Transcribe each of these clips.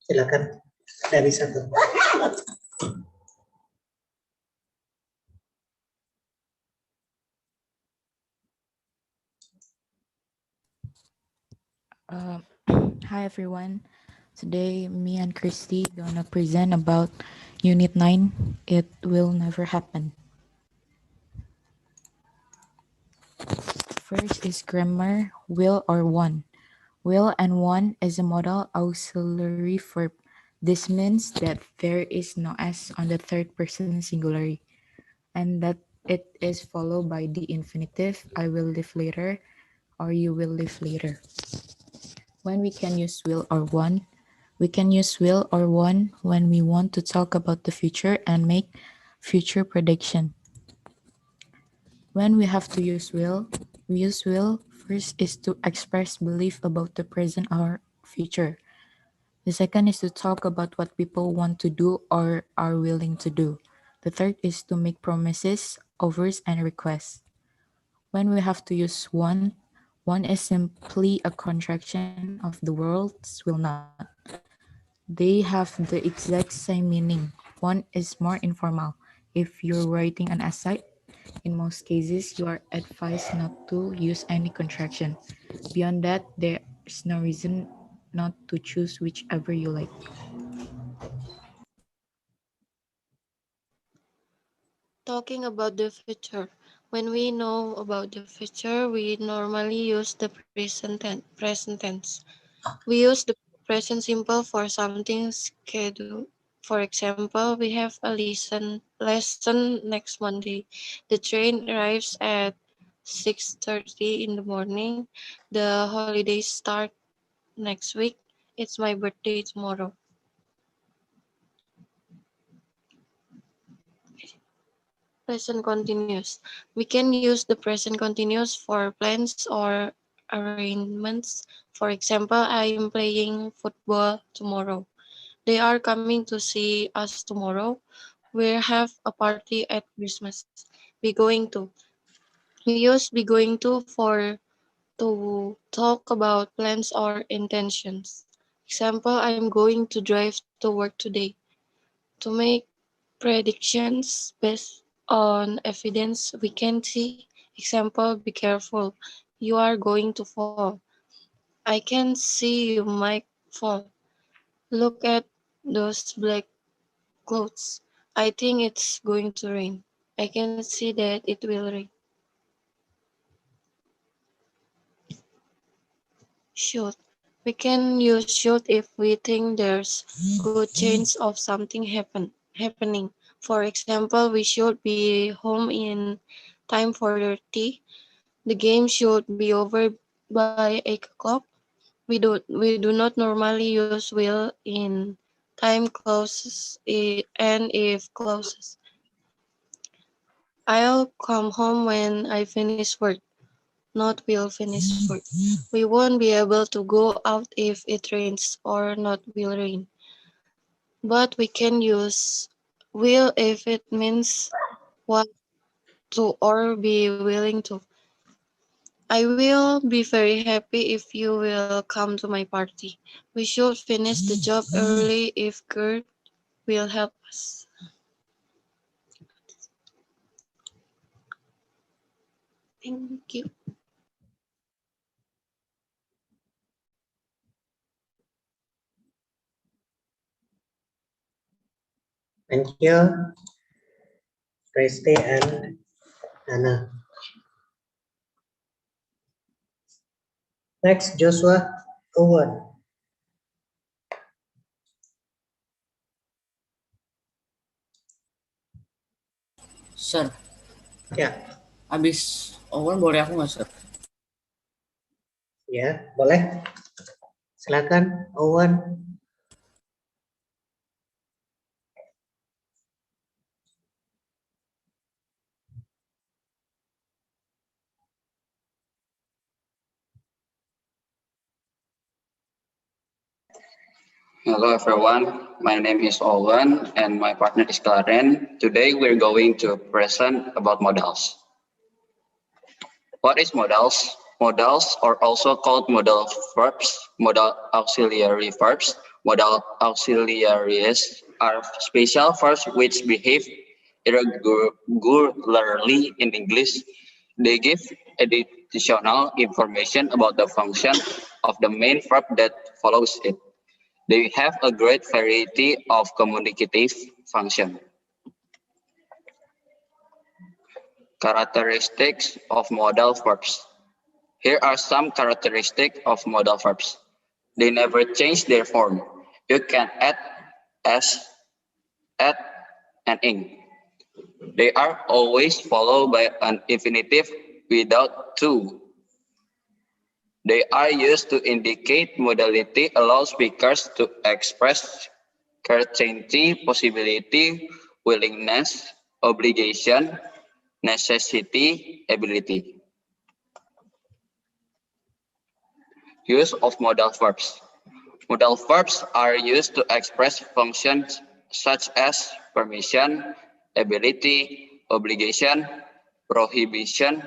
Silakan dari satu. Hi everyone. Today me and Christy gonna present about Unit 9. It will never happen. First is grammar, will or want. Will and want is a modal auxiliary verb. This means that there is no s on the third person singular, and that it is followed by the infinitive I will live later or you will live later. When we can use will or want, we can use will or want when we want to talk about the future and make future prediction. When we have to use will, we use will first is to express belief about the present or future. The second is to talk about what people want to do or are willing to do. The third is to make promises, offers, and requests. When we have to use one is simply a contraction of the words will not. They have the exact same meaning. One is more informal. If you're writing an essay, in most cases, you are advised not to use any contraction. Beyond that, there's no reason not to choose whichever you like. Talking about the future. When we know about the future, we normally use the present tense. We use the present simple for something scheduled. For example, we have a lesson next Monday. The train arrives at 6:30 in the morning. The holidays start next week. It's my birthday tomorrow. Present continuous. We can use the present continuous for plans or arrangements. For example, I am playing football tomorrow. They are coming to see us tomorrow. We'll have a party at Christmas. Be going to. We use be going to talk about plans or intentions. Example, I'm going to drive to work today. To make predictions based on evidence we can see. Example, be careful. You are going to fall. I can see you might fall. Look at those black clothes. I think it's going to rain. I can see that it will rain. Should. We can use should if we think there's good chance of something happening. For example, we should be home in time for the tea. The game should be over by 8 o'clock. We do not normally use will in time clauses and if clauses. I'll come home when I finish work, not will finish work. We won't be able to go out if it rains or not will rain. But we can use will if it means want to or be willing to. I will be very happy if you will come to my party. We should finish the job early if Kurt will help us. Thank you. Thank you, Christy and Anna. Next, Joshua Owen. Sir, Ya, habis Owen boleh aku nggak, Sir? ya, boleh. Silakan, Owen. Hello everyone, my name is Owen and my partner is Karen. Today we're going to present about modals. What is modals? Modals are also called modal verbs, modal auxiliary verbs, Modal auxiliaries are special verbs which behave irregularly in English. They give additional information about the function of the main verb that follows it. They have a great variety of communicative function. Characteristics of modal verbs. Here are some characteristics of modal verbs. They never change their form. You can add as, at, and in. They are always followed by an infinitive without to. They are used to indicate modality, allow speakers to express certainty, possibility, willingness, obligation, necessity, ability. Use of modal verbs. Modal verbs are used to express functions such as permission, ability, obligation, prohibition,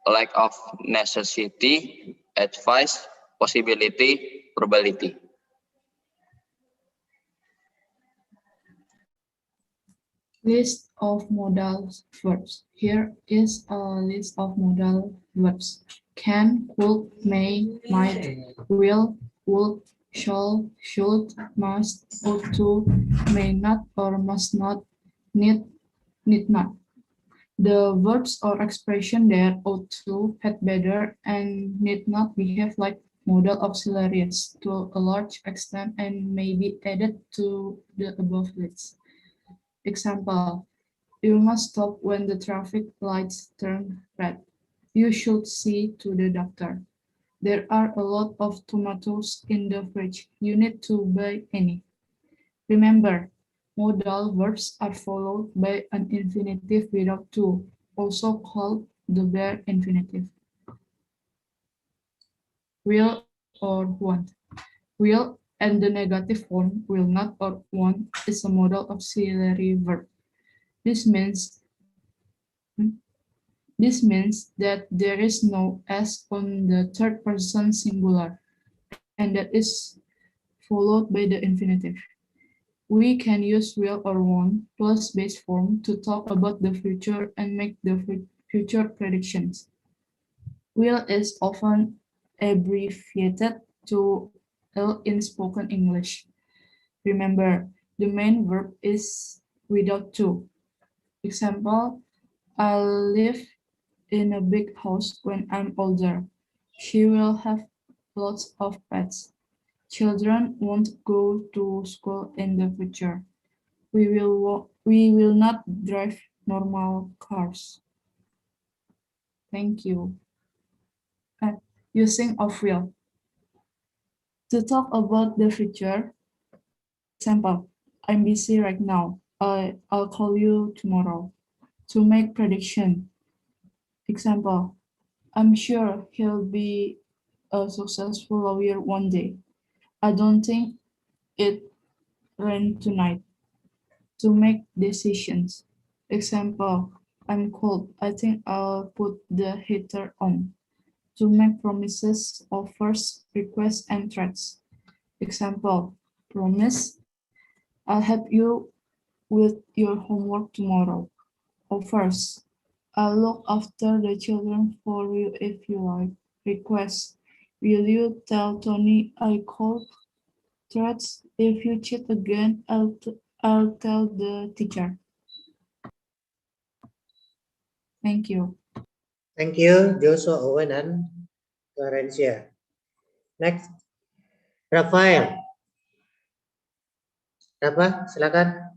lack of necessity, advice, possibility, probability. List of modal verbs. Here is a list of modal verbs. Can, could, may, might, will, would, shall, should, must, ought to, may not or must not, need, need not. The verbs or expression there ought to, had better, and need not behave like modal auxiliaries to a large extent and may be added to the above list. Example, you must stop when the traffic lights turn red. You should see to the doctor. There are a lot of tomatoes in the fridge. You need to buy any. Remember, modal verbs are followed by an infinitive without to, also called the bare infinitive. Will or want. Will and the negative form will not or won't is a modal auxiliary verb. This means This means that there is no s on the third person singular, and that is followed by the infinitive. We can use will or won't plus base form to talk about the future and make the future predictions. Will is often abbreviated to L in spoken English. Remember, the main verb is without to. Example, I'll live in a big house when I'm older. She will have lots of pets. Children won't go to school in the future. We will not drive normal cars. Thank you. Using of will. To talk about the future, example, I'm busy right now. I'll call you tomorrow. To make prediction, example, I'm sure he'll be a successful lawyer one day. I don't think it rain tonight. To make decisions. Example, I'm cold. I think I'll put the heater on. To make promises, offers, requests, and threats. Example, promise, I'll help you with your homework tomorrow. Offers, I'll look after the children for you if you like. Request, will you tell Tony I called? Threats, if you cheat again, I'll tell the teacher. Thank you. Thank you, Joshua, Owen, and Florencia. Next, Rafael. Rafa, silakan.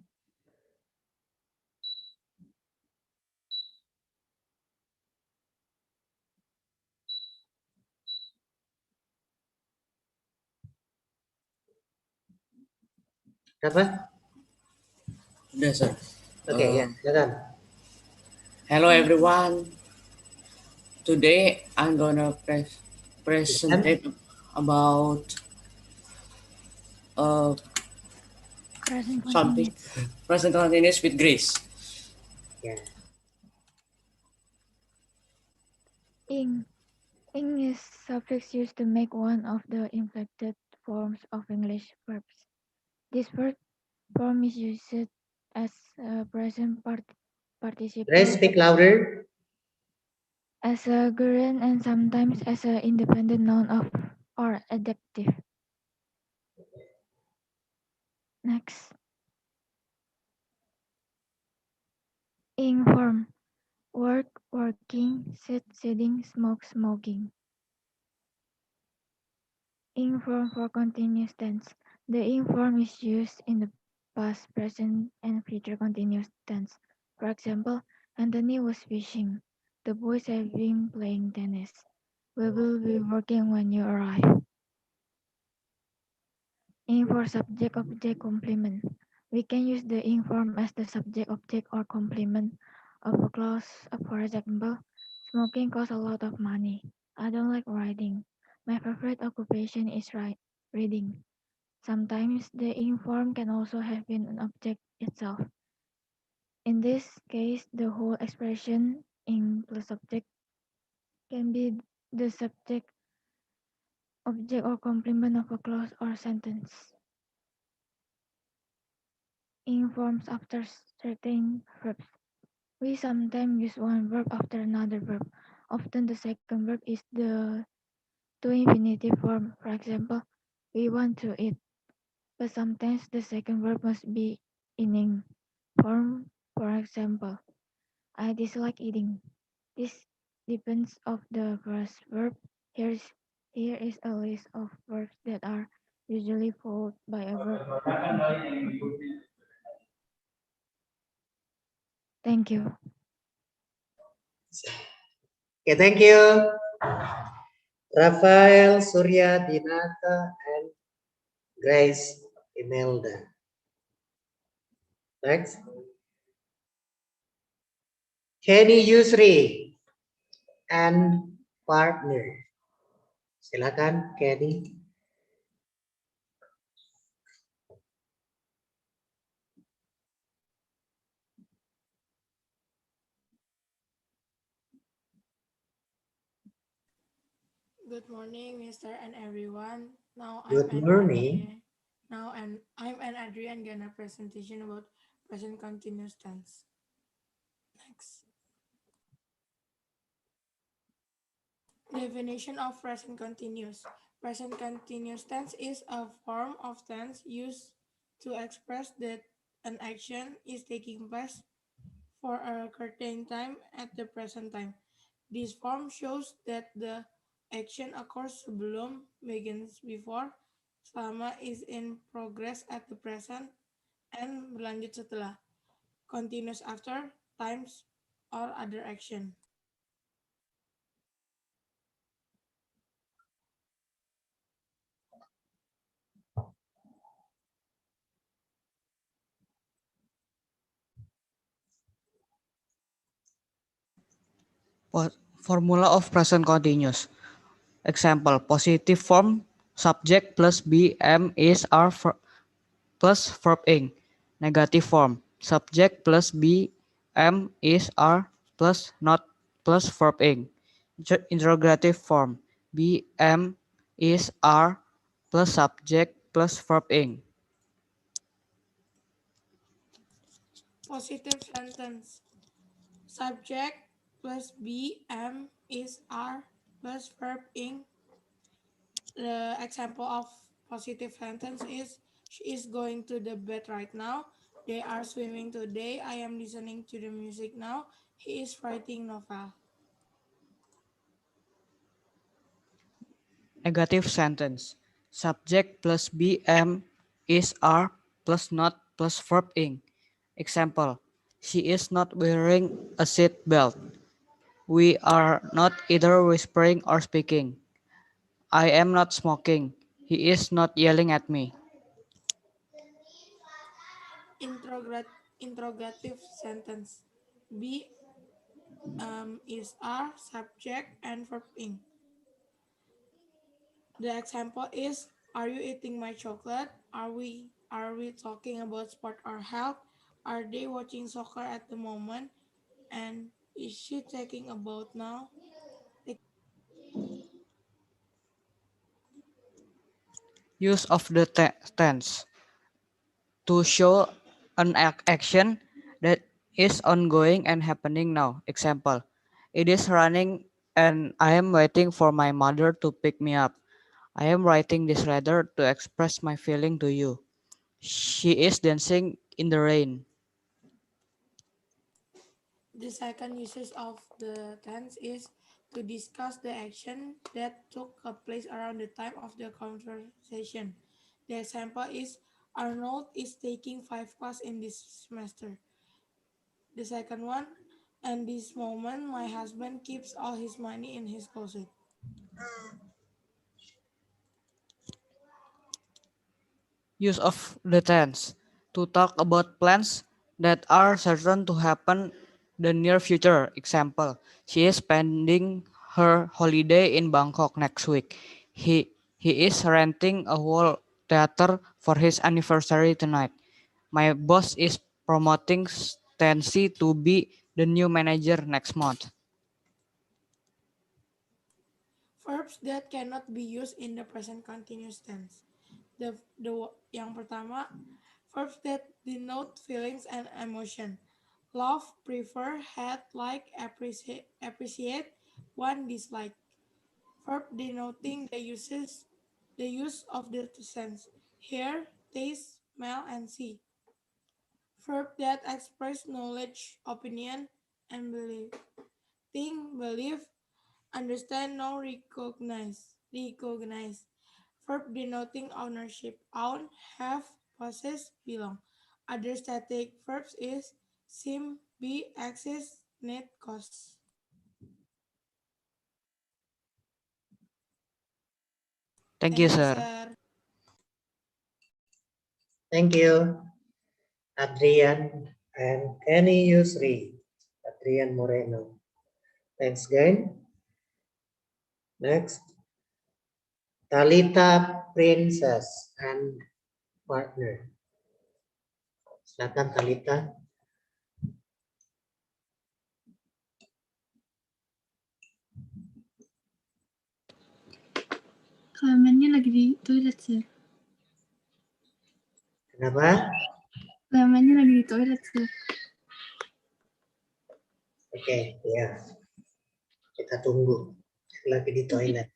Rafa? Udah, sir. Oke, ya, silakan. Hello everyone. Today I'm gonna present about Present something continuous. present continuous with grace. Ya. Ing. Ing is suffix used to make one of the inflected forms of English verbs. This verb form is used as a Grace, participle, speak louder. as a gerund, and sometimes as an independent noun of or adjective. Next, ing form: work, working, sit, sitting, smoke, smoking. Ing form for continuous tense. The ing form is used in the past, present, and future continuous tense. For example, Anthony was fishing. The boys have been playing tennis. We will be working when you arrive. Ing for subject object complement. We can use the ing form as the subject object or complement of a clause. For example, smoking costs a lot of money. I don't like writing. My favorite occupation is reading. Sometimes the ing form can also have been an object itself. In this case, the whole expression ing plus subject can be the subject, object, or complement of a clause or sentence. Ing forms after certain verbs. We sometimes use one verb after another verb. Often the second verb is the to infinitive form. For example, we want to eat. But sometimes the second verb must be in ing form. For example, I dislike eating. This depends of the first verb. Here is a list of verbs that are usually followed by a verb to infinitive form. Thank you. Okay, thank you. Rafael, Surya, Dinata, and Grace Imelda. Next. Kenny Yusri and partner. Silakan, Kenny. Good morning, Mr. and everyone. Good morning. I'm an Adrian gonna presentation about present continuous tense. Next. Definition of present continuous. Present continuous tense is a form of tense used to express that an action is taking place for a certain time at the present time. This form shows that the action occurs sebelum, begins before, selama is in progress at the present, and berlanjut setelah, continuous after, times, or other action. Formula of present continuous. Example, positive form subject plus BM is R plus verb ing. Negative form subject plus BM is R plus not plus verb ing. Interrogative form BM is R plus subject plus verb ing. Positive sentence. Subject plus BM is R plus verb ing. The example of positive sentence is she is going to the bed right now. They are swimming today. I am listening to the music now. He is writing novel. Negative sentence. Subject plus BM is R plus not plus verb ing. Example, she is not wearing a seat belt. We are not either whispering or speaking. I am not smoking. He is not yelling at me. Interrogative sentence. B is R subject and verb ing. The example is are you eating my chocolate? Are we talking about sport or health? Are they watching soccer at the moment? And is she taking a bath now? Use of the tense. to show an action that is ongoing and happening now. Example, it is running and I am waiting for my mother to pick me up. I am writing this letter to express my feeling to you. She is dancing in the rain. The second usage of the tense is to discuss the action that took place around the time of the conversation. The example is Arnold is taking 5 classes in this semester. The second one, and this moment my husband keeps all his money in his closet. Use of the tense to talk about plans that are certain to happen the near future. Example, she is spending her holiday in Bangkok next week. He is renting a whole theater for his anniversary tonight. My boss is promoting Stancy to be the new manager next month. Verbs that cannot be used in the present continuous tense. Yang pertama, verbs that denote feelings and emotion. Love, prefer, hate, like, appreciate, one, dislike. Verb denoting the use of the sense. Hear, taste, smell, and see. Verb that express knowledge, opinion, and belief. Think, believe, understand, know, recognize. Recognize. Verb denoting ownership. Own, have, possess, belong. Other static verbs is seem, be, exist, need, cause. Thank you, Thank you, sir. sir. Thank you, Adrian and Kenny Yusri. Adrian Moreno. Thanks again. Next, Talita Princess and partner. Silakan Talita. Kelamannya lagi di toilet, sir. Kenapa? Kelamannya lagi di toilet, sir. Oke, ya. Kita tunggu. Lagi di toilet.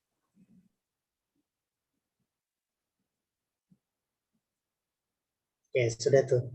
Oke, sudah tuh.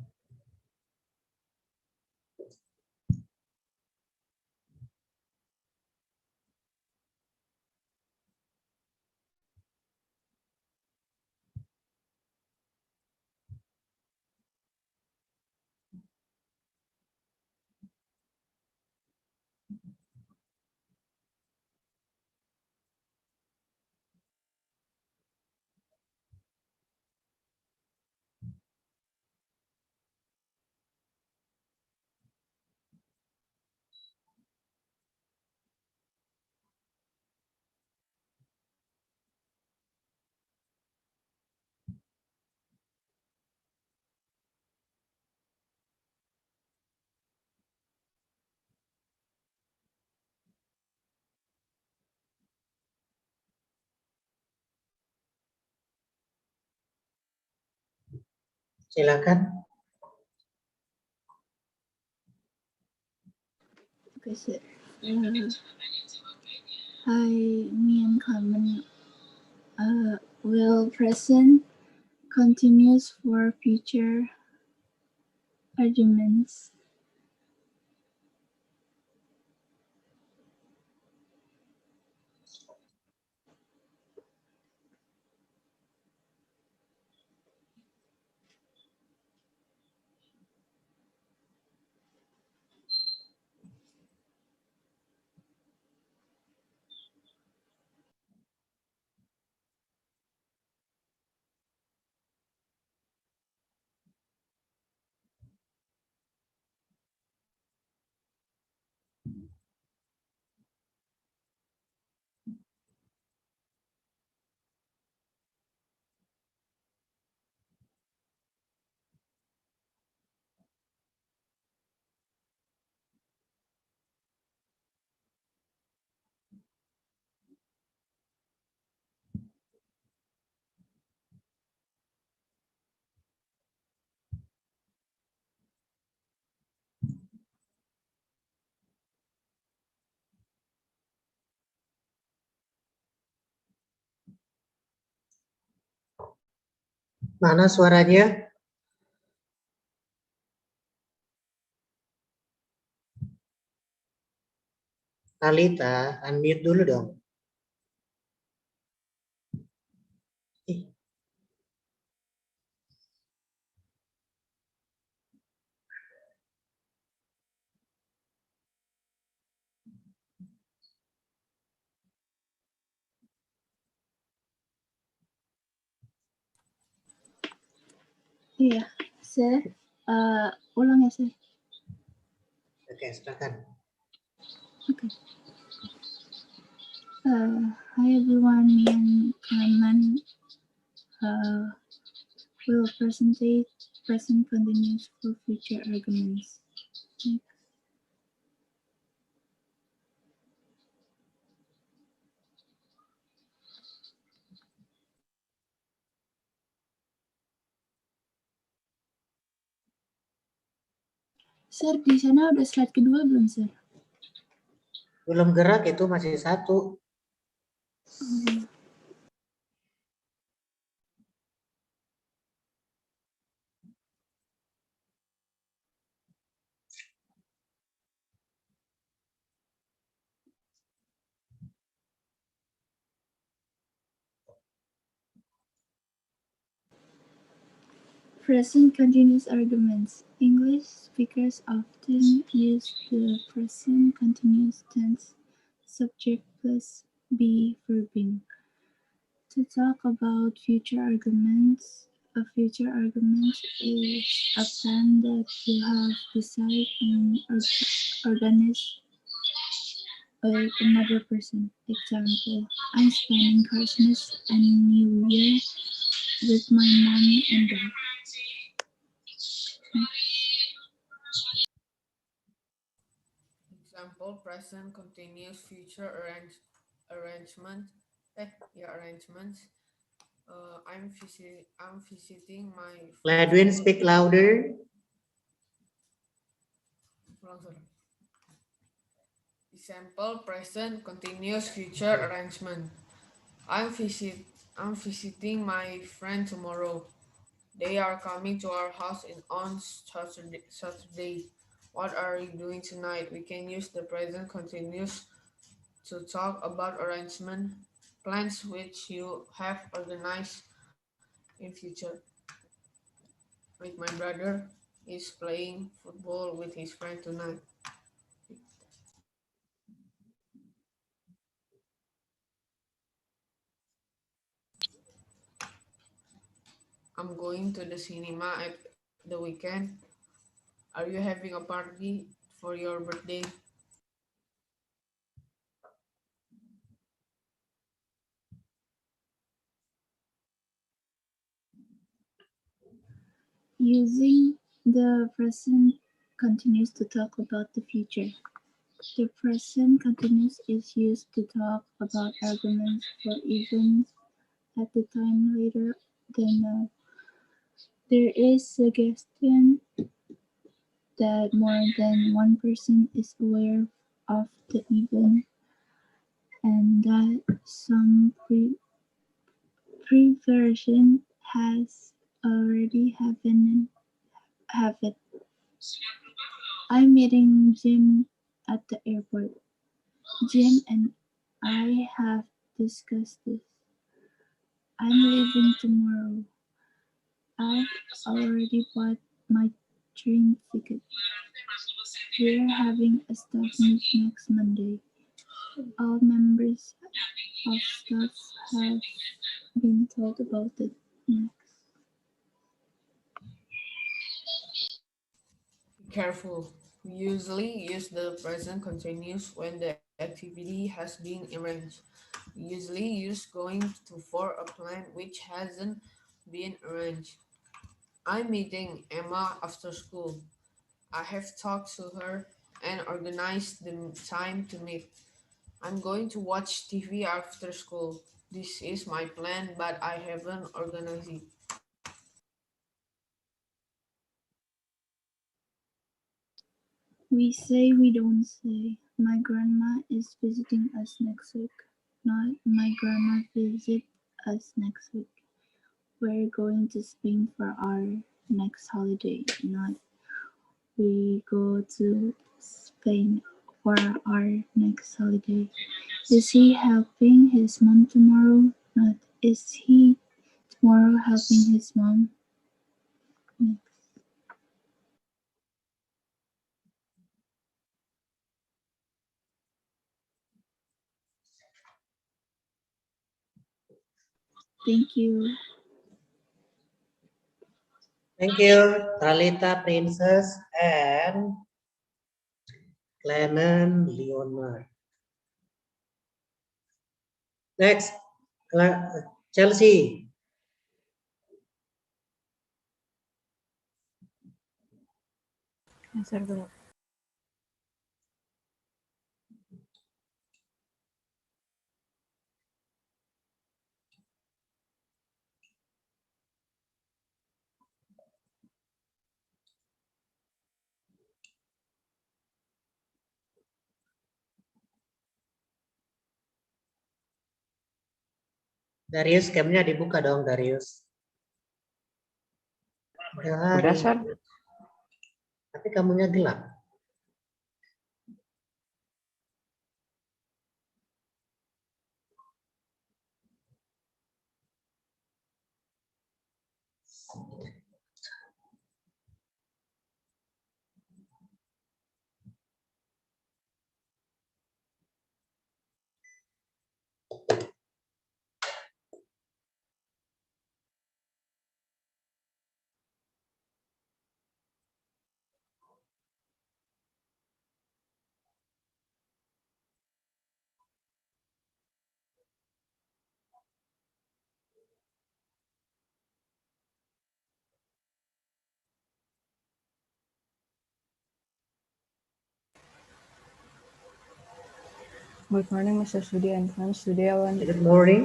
Silakan. Okay, sir. Hi, me and Carmen will present continuous for future arguments. Mana suaranya? Talita, unmute dulu dong. Ih, Iya, sir. Ulang ya, sir. Oke, silakan. Okay. Hi everyone, me and Carmen will present continuous for future arguments. Sir, di sana udah slide kedua belum, sir? Belum gerak itu masih satu. Present continuous arguments. English speakers often use the present continuous tense, subject plus be verbing. To talk about future arguments, a future argument is a plan that you have decided and organized with another person. Example, I'm spending Christmas and New Year with my mom and dad. Example, present continuous future arrangement. Arrangements. I'm visiting my friend Ledwin, tomorrow. speak louder. Example, present continuous future arrangement. I'm visiting my friend tomorrow. They are coming to our house on Saturday. What are you doing tonight? We can use the present continuous to talk about arrangement plans which you have organized in future. Like my brother is playing football with his friend tonight. I'm going to the cinema at the weekend. Are you having a party for your birthday? Using the present continuous to talk about the future. The present continuous is used to talk about arguments for events at the time later than now. There is suggestion that more than one person is aware of the event and that some preversion has already happened. I'm meeting Jim at the airport. Jim and I have discussed this. I'm leaving tomorrow. I've already bought my train ticket. We're having a staff meet next Monday. All members of staff have been told about it next. Be careful. We usually use the present continuous when the activity has been arranged. We usually use going to for a plan which hasn't been arranged. I'm meeting Emma after school. I have talked to her and organized the time to meet. I'm going to watch TV after school. This is my plan, but I haven't organized it. We say we don't say. My grandma is visiting us next week. Not my grandma visit us next week. we're going to Spain for our next holiday, not we go to Spain for our next holiday. Is he helping his mom tomorrow? Not is he tomorrow helping his mom? Next. Thank you. Thank you, Talita Princess and Lennon Leonard. Next, Chelsea. Answer dulu. Darius, camnya dibuka dong, Darius. Udah, Sir. Tapi kamunya gelap. Good morning, Mr. Sudi and friends. Today I want Good morning.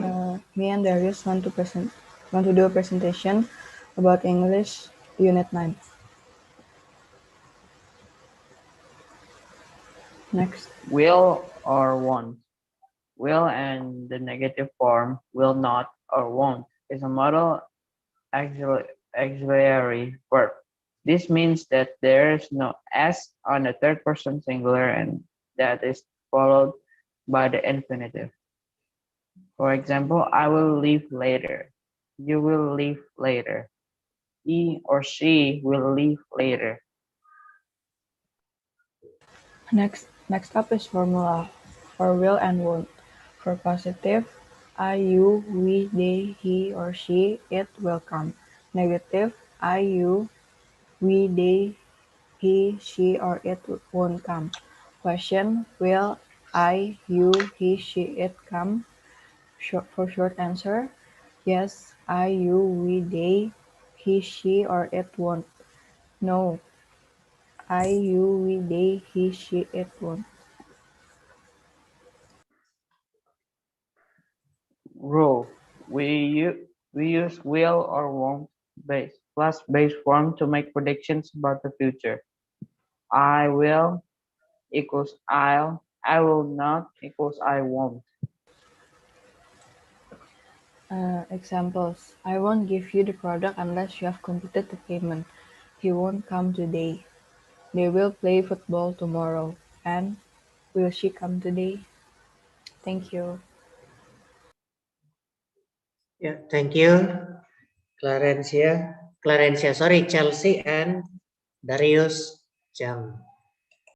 me and Darius want to do a presentation about English Unit 9. Next. Will or won't. Will and the negative form will not or won't is a modal auxiliary verb. This means that there is no s on the third person singular and that is followed by the infinitive. For example, I will leave later. You will leave later. He or she will leave later. Next up is formula for will and won't. For positive, I, you, we, they, he or she, it will come. Negative, I, you, we, they, he, she or it won't come. Question, will I, you, he, she, it come? For short answer, yes, I, you, we, they, he, she or it won't. No, I, you, we, they, he, she, it won't. Rule. We use will or won't base plus base form to make predictions about the future. I will equals I'll. I will not equals I won't. Examples. I won't give you the product unless you have completed the payment. He won't come today. They will play football tomorrow. And will she come today? Thank you. Yeah, thank you, Clarencia. Sorry, Chelsea and Darius Chang.